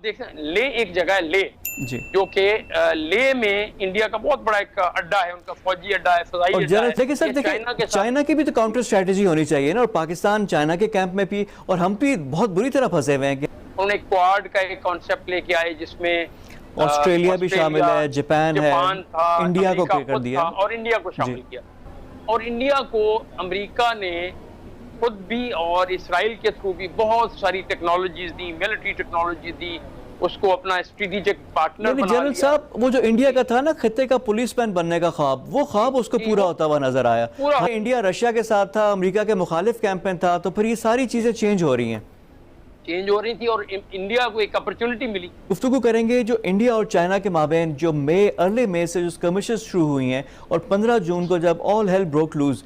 देखें, ले एक जगह है ले, जी, जो कि ले में इंडिया का बहुत बड़ा एक अड्डा है, उन्होंने फौजी अड्डा है, फजाई और अड्डा है। देखिए सर, देखिए चाइना की भी तो काउंटर स्ट्रेटजी होनी चाहिए ना, और पाकिस्तान चाइना के कैंप में भी, और हम भी बहुत बुरी तरह फंसे हुए हैं कि उन्होंने क्वाड का एक कॉन्सेप्ट लेके आए जिसमें ऑस्ट्रेलिया भी शामिल है, जापान है, था, इंडिया को कर खुद दिया था और इंडिया को शामिल किया। और इंडिया को अमेरिका ने खुद भी और इसराइल के थ्रू भी बहुत सारी टेक्नोलॉजीज दी, मिलिट्री टेक्नोलॉजी दी, उसको अपना स्ट्रेटेजिक पार्टनर बना लिया। जनरल साहब, वो जो इंडिया का था ना खत्ते का पुलिसमैन बनने का ख्वाब, वो ख्वाब उसको पूरा होता हुआ नजर आया। हाँ, इंडिया रशिया के साथ था, अमेरिका के मुखालिफ कैंप में था, तो फिर ये सारी चीजें चेंज हो रही हैं, चेंज हो रही थी और इंडिया को एक अपॉर्चुनिटी मिली। गुफ्तगू करेंगे जो इंडिया और चाइना के माबेन जो अर्ली मई से जो स्कर्मिशेस शुरू हुई हैं, और 15 जून को जब ऑल हेल ब्रोक लूज,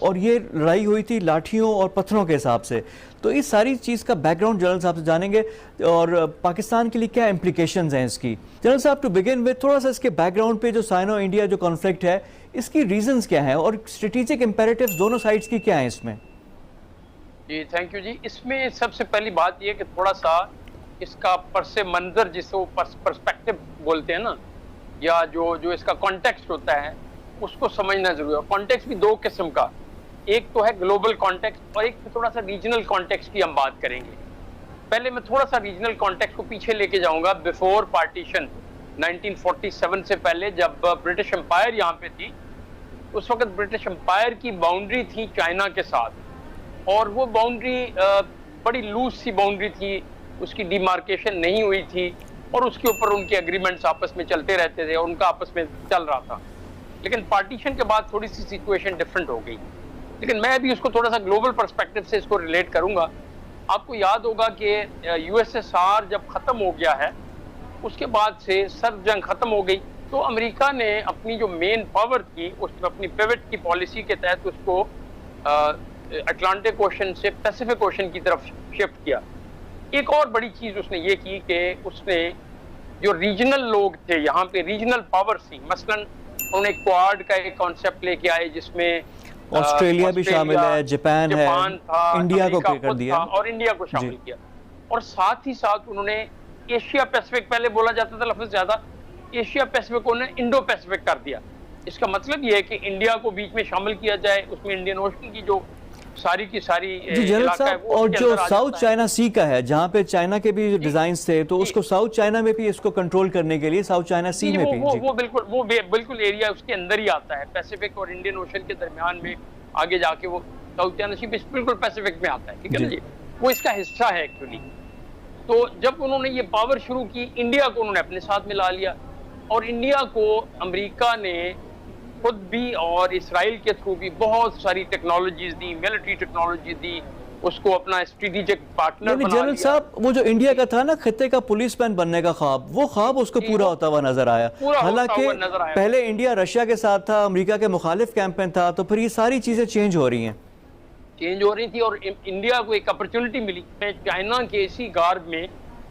और ये लड़ाई हुई थी लाठियों और पत्थरों के हिसाब से, तो इस सारी चीज़ का बैकग्राउंड जनरल साहब से जानेंगे, और पाकिस्तान के लिए क्या इम्प्लीकेशंस हैं इसकी। जनरल साहब, टू बिगिन विद थोड़ा सा इसके बैकग्राउंड पे जो साइनो इंडिया जो कॉन्फ्लिक्ट है, इसकी रीजंस क्या हैं और स्ट्रेटेजिक इम्पेरेटिव्स दोनों साइड्स की क्या हैं इसमें? जी थैंक यू जी। इसमें सबसे पहली बात यह कि थोड़ा सा इसका परसे मंजर, जिसको पर्सपेक्टिव बोलते हैं ना, या जो इसका कॉन्टेक्स्ट होता है, उसको समझना जरूरी है। कॉन्टेक्स्ट भी दो किस्म का, एक तो है ग्लोबल कॉन्टेक्स्ट और एक थोड़ा सा रीजनल कॉन्टेक्स्ट की हम बात करेंगे। पहले मैं थोड़ा सा रीजनल कॉन्टेक्स्ट को पीछे लेके जाऊंगा, बिफोर पार्टीशन 1947 से पहले, जब ब्रिटिश एम्पायर यहाँ पे थी, उस वक्त ब्रिटिश एम्पायर की बाउंड्री थी चाइना के साथ, और वो बाउंड्री बड़ी लूज सी बाउंड्री थी, उसकी डिमार्केशन नहीं हुई थी, और उसके ऊपर उनके एग्रीमेंट्स आपस में चलते रहते थे, और उनका आपस में चल रहा था। लेकिन पार्टीशन के बाद थोड़ी सी सिचुएशन डिफरेंट हो गई। लेकिन मैं अभी उसको थोड़ा सा ग्लोबल पर्सपेक्टिव से इसको रिलेट करूंगा। आपको याद होगा कि यूएसएसआर जब खत्म हो गया है, उसके बाद से सर्द जंग खत्म हो गई, तो अमेरिका ने अपनी जो मेन पावर थी, उसमें अपनी पिवट की पॉलिसी के तहत उसको अटलांटिक ओशन से पैसिफिक ओशन की तरफ शिफ्ट किया। एक और बड़ी चीज उसने ये की कि उसने जो रीजनल लोग थे, यहाँ पे रीजनल पावर्स थी, मसलन उन्होंने क्वाड का एक कॉन्सेप्ट लेके आए, जिसमें ऑस्ट्रेलिया भी शामिल है, जापान है, था, इंडिया को कर दिया और इंडिया को शामिल किया। और साथ ही साथ उन्होंने एशिया पैसिफिक, पहले बोला जाता था लफ्ज ज्यादा, एशिया पैसिफिक उन्होंने इंडो पैसिफिक कर दिया। इसका मतलब ये है कि इंडिया को बीच में शामिल किया जाए, उसमें इंडियन ओशन की जो सारी की सारी जनरल साहब, और जो साउथ चाइना सी का है, जहाँ पे चाइना के भी डिजाइन्स थे, तो उसको साउथ चाइना में भी इसको कंट्रोल करने के लिए साउथ चाइना सी में भी वो बिल्कुल एरिया उसके अंदर ही आता है, पैसिफिक और इंडियन ओशन के दरमियान में आगे जाके वो साउथ चाइना सी बिल्कुल पैसिफिक में आता है, ठीक है ना जी, वो इसका हिस्सा है एक्चुअली। तो जब उन्होंने ये पावर शुरू की, इंडिया को उन्होंने अपने साथ मिला लिया, और इंडिया को अमेरिका ने खुद भी और इसराइल के थ्रू भी बहुत सारी टेक्नोलॉजीज दी, मिलिट्री टेक्नोलॉजी दी, उसको अपना स्ट्रेटेजिक पार्टनर बना लिया। जनरल साहब, वो जो इंडिया का था ना खत्ते का पुलिसमैन बनने का ख्वाब, वो ख्वाब उसको पूरा होता हुआ नजर आया। हालांकि पहले इंडिया रशिया के साथ था, अमेरिका के मुखालिफ कैंप में था, तो फिर ये सारी चीजें चेंज हो रही हैं, चेंज हो रही थी, और इंडिया को एक अपॉर्चुनिटी मिली। चाइना के इसी गार्ड में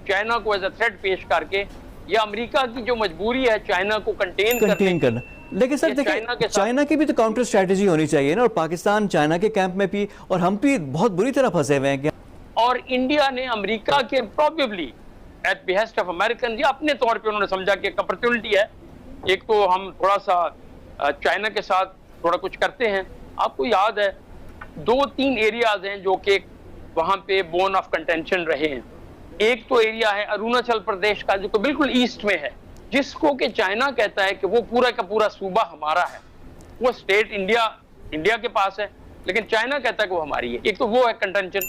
चाइना को एज अ थ्रेट पेश करके, या अमेरिका की जो मजबूरी है चाइना को कंटेन करना। लेकिन सर देखिए, चाइना की भी तो काउंटर स्ट्रेटजी होनी चाहिए ना, और पाकिस्तान चाइना के कैंप में भी, और हम भी बहुत बुरी तरह फंसे हुए हैं। और इंडिया ने अमेरिका के probably eight behest of American, या अपने तौर पे उन्होंने समझा कि एक अपॉर्चुनिटी है, एक तो हम थोड़ा सा चाइना के साथ थोड़ा कुछ करते हैं। आपको याद है 2-3 एरियाज हैं जो कि वहाँ पे बोन ऑफ कंटेंशन रहे हैं। एक तो एरिया है अरुणाचल प्रदेश का, जो बिल्कुल ईस्ट में है, जिसको कि चाइना कहता है कि वो पूरा का पूरा सूबा हमारा है, वो स्टेट इंडिया के पास है, लेकिन चाइना कहता है कि वो हमारी है। एक तो वो है कंटेंशन,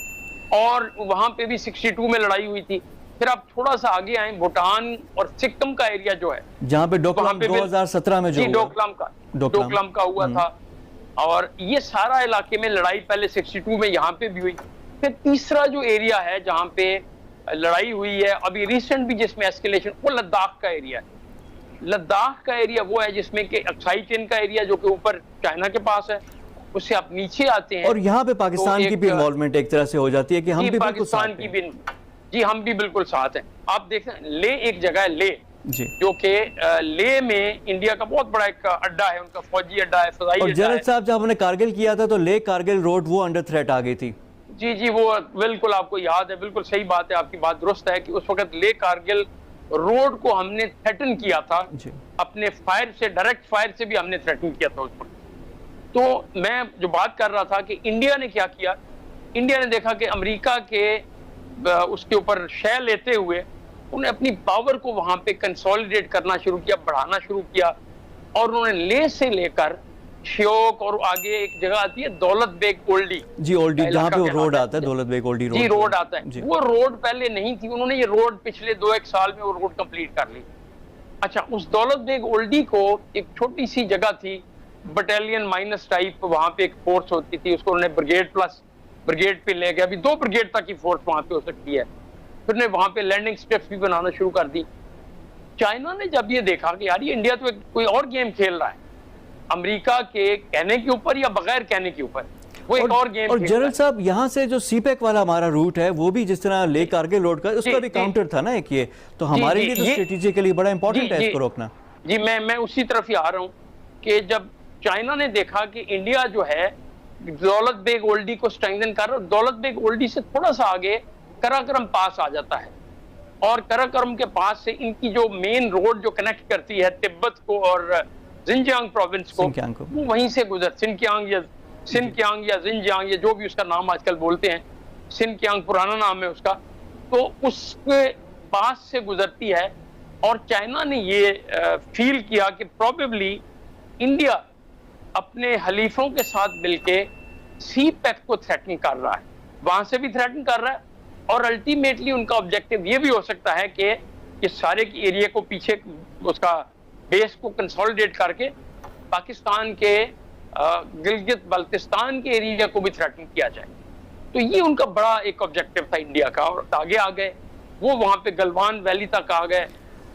और वहां पे भी 62 में लड़ाई हुई थी। फिर आप थोड़ा सा आगे आए, भूटान और सिक्किम का एरिया जो है, जहाँ पे डोकलाम 2017 में जो डोकलाम का हुआ था, और ये सारा इलाके में लड़ाई पहले 62 में यहाँ पे भी हुई। फिर तीसरा जो एरिया है जहाँ पे लड़ाई हुई है अभी रिसेंट भी, जिसमें एस्केलेशन, वो लद्दाख का एरिया है। लद्दाख का एरिया वो है जिसमें कि अक्साई चेन का एरिया, जो कि ऊपर चाइना के पास है, उससे आप नीचे आते हैं, और यहाँ पे पाकिस्तान की भी इन्वॉल्वमेंट एक तरह से हो जाती है कि हम भी पाकिस्तान की भी, जी हम भी बिल्कुल साथ हैं। आप देखें, ले एक जगह है ले, जो कि ले में इंडिया का बहुत बड़ा एक अड्डा है, उनका फौजी अड्डा है, फजाई अड्डा है। जनरल साहब, जब हमने कारगिल किया था, तो ले कारगिल रोड वो अंडर थ्रेट आ गई थी, जी जी, वो बिल्कुल आपको याद है, बिल्कुल सही बात है, आपकी बात दुरुस्त है कि उस वक्त ले कारगिल रोड को हमने थ्रेटन किया था, जी अपने फायर से, डायरेक्ट फायर से भी हमने थ्रेटन किया था उस वक्त। तो मैं जो बात कर रहा था कि इंडिया ने क्या किया, इंडिया ने देखा कि अमेरिका के उसके ऊपर शय लेते हुए उन्हें अपनी पावर को वहां पे कंसोलिडेट करना शुरू किया, बढ़ाना शुरू किया, और उन्होंने ले से लेकर श्योक और आगे एक जगह आती है दौलत बेग ओल्डी जी, ओल्डी जहाँ पे वो रोड आता है, जी दौलत बेग ओल्डी रोड जी, रोड आता है, जी। वो रोड पहले नहीं थी, उन्होंने ये रोड पिछले 2-1 साल में वो रोड कंप्लीट कर ली। अच्छा, उस दौलत बेग ओल्डी को एक छोटी सी जगह थी, बटालियन माइनस टाइप, वहां पे एक फोर्स होती थी, उसको उन्होंने ब्रिगेड प्लस ब्रिगेड पे ले गया, अभी 2 ब्रिगेड तक की फोर्स वहां पे हो सकती है। फिर ने वहां पे लैंडिंग स्ट्रिप्स भी बनाना शुरू कर दी। चाइना ने जब ये देखा कि यार ये इंडिया तो कोई और गेम खेल रहा है, अमेरिका के कहने के ऊपर या बगैर कहने के ऊपर, वो एक और गेम और खेल जनरल रहा है। साहब, यहाँ से जो सीपैक वाला हमारा रूट है वो भी जिस तरह ले कारगिल रोड का, उसका भी जी, काउंटर था ना एक, ये तो हमारे जी, लिए तो ये- स्ट्रेटेजिकली बड़ा इंपॉर्टेंट है जी, इसको रोकना। जी, मैं उसी तरफ ही आ रहा हूँ कि जब चाइना ने देखा कि इंडिया जो है दौलत बेग ओल्डी को स्ट्रेंथन कर रहा है, दौलत बेग ओल्डी से थोड़ा सा आगे कराकरम पास आ जाता है, और कराकरम के पास से इनकी जो मेन रोड जो कनेक्ट करती है तिब्बत को और जिनजियांग प्रोविंस को, सिंकियांग को। वो वहीं से गुजर, सिनकियांग या जिनजियांग या जो भी उसका नाम आजकल बोलते हैं, सिनकियांग पुराना नाम है उसका, तो उसके पास से गुजरती है। और चाइना ने ये फील किया कि प्रोबेबली इंडिया अपने हलीफों के साथ मिलके सी पैक को थ्रेटन कर रहा है, वहां से भी थ्रेटन कर रहा है, और अल्टीमेटली उनका ऑब्जेक्टिव ये भी हो सकता है कि इस सारे की एरिया को पीछे उसका बेस को कंसोलिडेट करके पाकिस्तान के गिलगित बल्तिस्तान के एरिया को भी थ्रेटन किया जाए। तो ये उनका बड़ा एक ऑब्जेक्टिव था इंडिया का, और आगे आ गए वो, वहां पे गलवान वैली तक आ गए।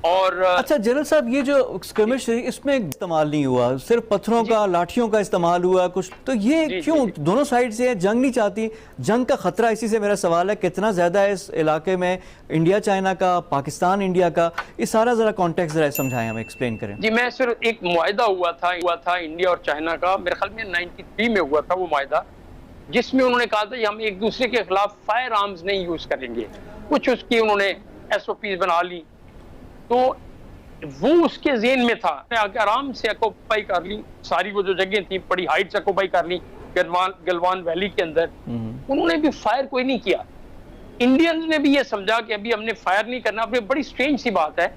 और अच्छा जनरल साहब, ये जो स्क्रमिश इसमें इस्तेमाल नहीं हुआ, सिर्फ पत्थरों का, लाठियों का इस्तेमाल हुआ कुछ, तो ये जी, क्यों? जी। दोनों साइड से है, जंग नहीं चाहती, जंग का खतरा, इसी से मेरा सवाल है कितना ज्यादा है इस इलाके में, इंडिया चाइना का, पाकिस्तान इंडिया का, ये सारा जरा कॉन्टेक्स्ट जरा समझाएं, हमें एक्सप्लेन करें। जी, मैं सिर्फ एक मुआहिदा हुआ था इंडिया और चाइना का, मेरे ख्याल में 93 में हुआ था वो मुआहिदा, जिसमें उन्होंने कहा था कि हम एक दूसरे के खिलाफ फायर आर्म्स नहीं यूज करेंगे, कुछ उसकी उन्होंने SOPs बना ली, तो वो उसके जेन में था। आके आराम से ऑक्यूपाई कर ली सारी वो जो जगह थी, बड़ी हाइट से ऑक्यूपाई कर ली गलवान वैली के अंदर, उन्होंने भी फायर कोई नहीं किया। इंडियंस ने भी ये समझा कि अभी हमने फायर नहीं करना। अब बड़ी स्ट्रेंज सी बात है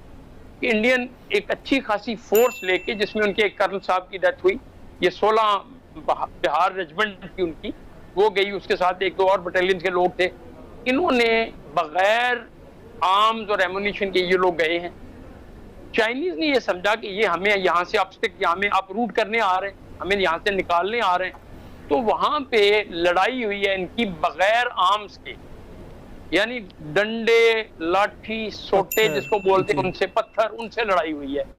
कि इंडियन एक अच्छी खासी फोर्स लेके, जिसमें उनके एक कर्नल साहब की डेथ हुई, ये 16 बिहार रेजिमेंट थी उनकी, वो गई, उसके साथ 1-2 और बटालियन के लोग थे, इन्होंने बगैर आर्म्स और एमुनिशन के ये लोग गए हैं। चाइनीज ने ये समझा कि ये हमें यहाँ से हमें अपरूट करने आ रहे हैं, हमें यहाँ से निकालने आ रहे हैं, तो वहां पे लड़ाई हुई है इनकी बगैर आर्म्स के, यानी डंडे, लाठी, सोटे जिसको बोलते हैं, उनसे, पत्थर, उनसे लड़ाई हुई है।